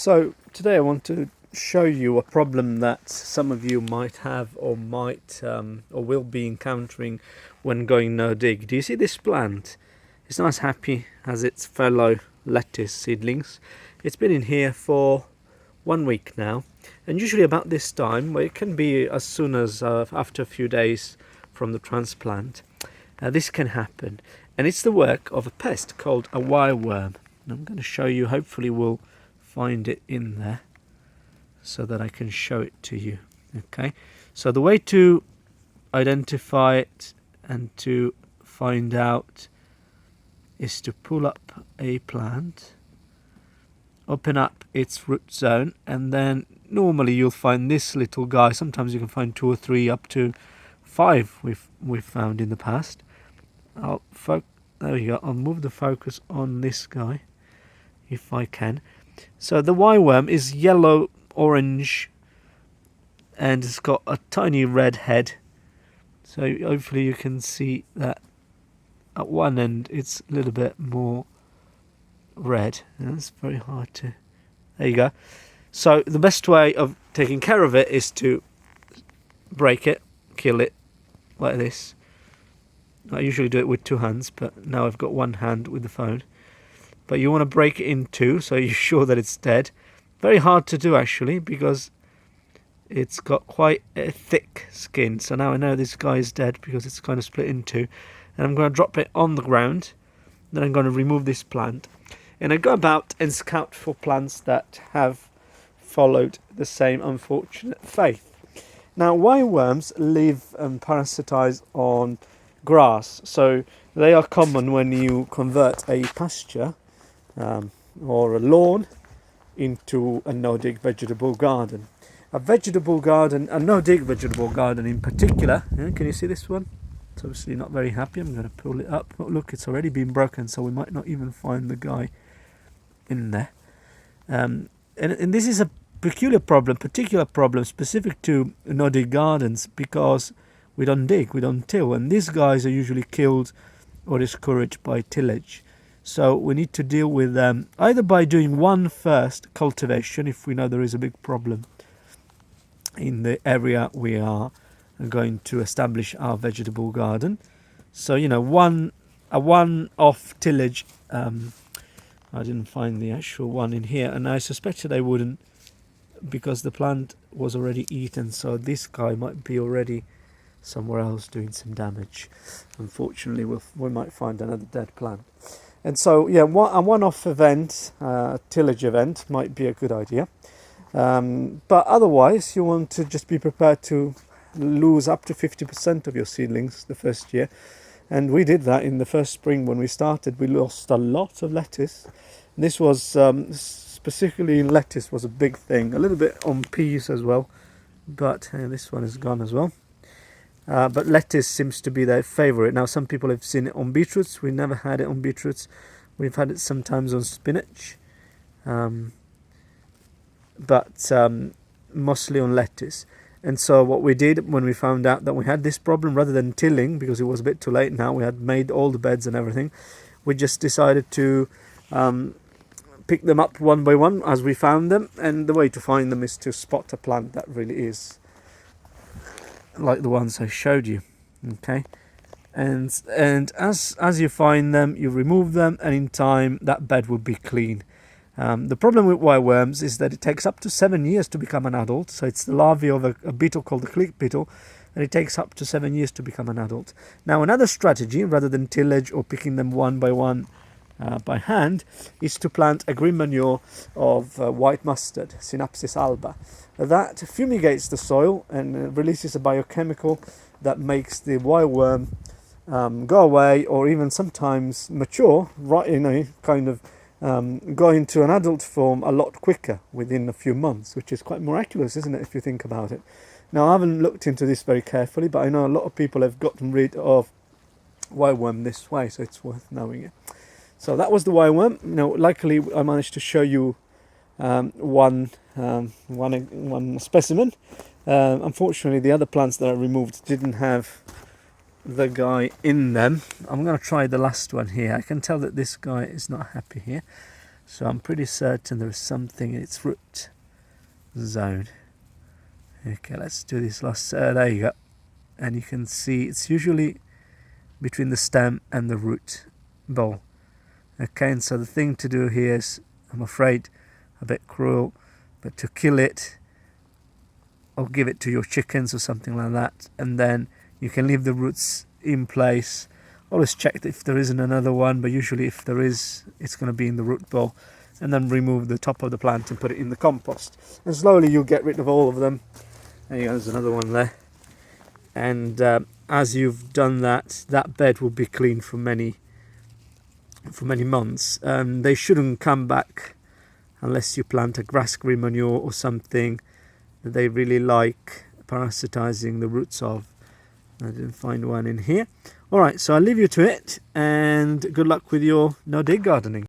So today I want to show you a problem that some of you might have or will be encountering when going no dig. Do you see this plant? It's not as happy as its fellow lettuce seedlings. It's been in here for 1 week now, and usually about this time, well, it can be as soon as after a few days from the transplant, this can happen, and it's the work of a pest called a wireworm. And I'm going to show you, hopefully we'll find it in there so that I can show it to you. Okay, so the way to identify it and to find out is to pull up a plant, open up its root zone, and then normally you'll find this little guy. Sometimes you can find 2 or 3 up to 5 we've found in the past. There we go. I'll move the focus on this guy if I can. So the wireworm is yellow orange and it's got a tiny red head, so hopefully you can see that at one end it's a little bit more red. That's very hard to... There you go. So the best way of taking care of it is to break it, kill it like this. I usually do it with 2 hands, but now I've got 1 hand with the phone. But you want to break it in 2 so you're sure that it's dead. Very hard to do actually, because it's got quite a thick skin. So now I know this guy is dead because it's kind of split in 2. And I'm going to drop it on the ground. Then I'm going to remove this plant. And I go about and scout for plants that have followed the same unfortunate fate. Now, wireworms live and parasitize on grass, so they are common when you convert a pasture or a lawn into a no-dig vegetable garden. A vegetable garden, a no-dig vegetable garden in particular, can you see this one? It's obviously not very happy. I'm going to pull it up. Oh, look, it's already been broken, so we might not even find the guy in there. And this is a particular problem specific to no-dig gardens, because we don't dig, we don't till, and these guys are usually killed or discouraged by tillage. So we need to deal with them either by doing one first cultivation, if we know there is a big problem in the area we are going to establish our vegetable garden. So, you know, a one-off tillage. I didn't find the actual one in here, and I suspected I wouldn't, because the plant was already eaten, so this guy might be already somewhere else doing some damage. Unfortunately, we might find another dead plant. And so, yeah, a one-off event, tillage event, might be a good idea. But otherwise, you want to just be prepared to lose up to 50% of your seedlings the first year. And we did that in the first spring when we started. We lost a lot of lettuce. This was, specifically in lettuce, was a big thing. A little bit on peas as well. But this one is gone as well. But lettuce seems to be their favourite. Now, some people have seen it on beetroots. We never had it on beetroots. We've had it sometimes on spinach. But mostly on lettuce. And so what we did when we found out that we had this problem, rather than tilling, because it was a bit too late now, we had made all the beds and everything, we just decided to pick them up one by one as we found them. And the way to find them is to spot a plant that really is like the ones I showed you. Okay, and as you find them, you remove them, and in time that bed will be clean. The problem with wireworms is that it takes up to 7 years to become an adult. So it's the larvae of a beetle called the click beetle, and it takes up to 7 years to become an adult. Now, another strategy, rather than tillage or picking them one by one by hand, is to plant a green manure of white mustard, Synapsis alba. That fumigates the soil and releases a biochemical that makes the wireworm go away, or even sometimes mature, right, kind of go into an adult form a lot quicker, within a few months, which is quite miraculous, isn't it, if you think about it. Now, I haven't looked into this very carefully, but I know a lot of people have gotten rid of wireworm this way, so it's worth knowing it. So that was the wireworm. Now, luckily, I managed to show you one specimen. Unfortunately, the other plants that I removed didn't have the guy in them. I'm going to try the last one here. I can tell that this guy is not happy here. So I'm pretty certain there's something in its root zone. Okay, let's do this last. There you go. And you can see it's usually between the stem and the root ball. Okay, and so the thing to do here is, I'm afraid, a bit cruel, but to kill it or give it to your chickens or something like that, and then you can leave the roots in place. Always check if there isn't another one, but usually if there is, it's going to be in the root ball, and then remove the top of the plant and put it in the compost, and slowly you'll get rid of all of them. There you go, there's another one there. And as you've done that, that bed will be clean for many months. They shouldn't come back unless you plant a grass green manure or something that they really like parasitizing the roots of. I didn't find one in here. Alright, so I'll leave you to it, and good luck with your no-dig gardening.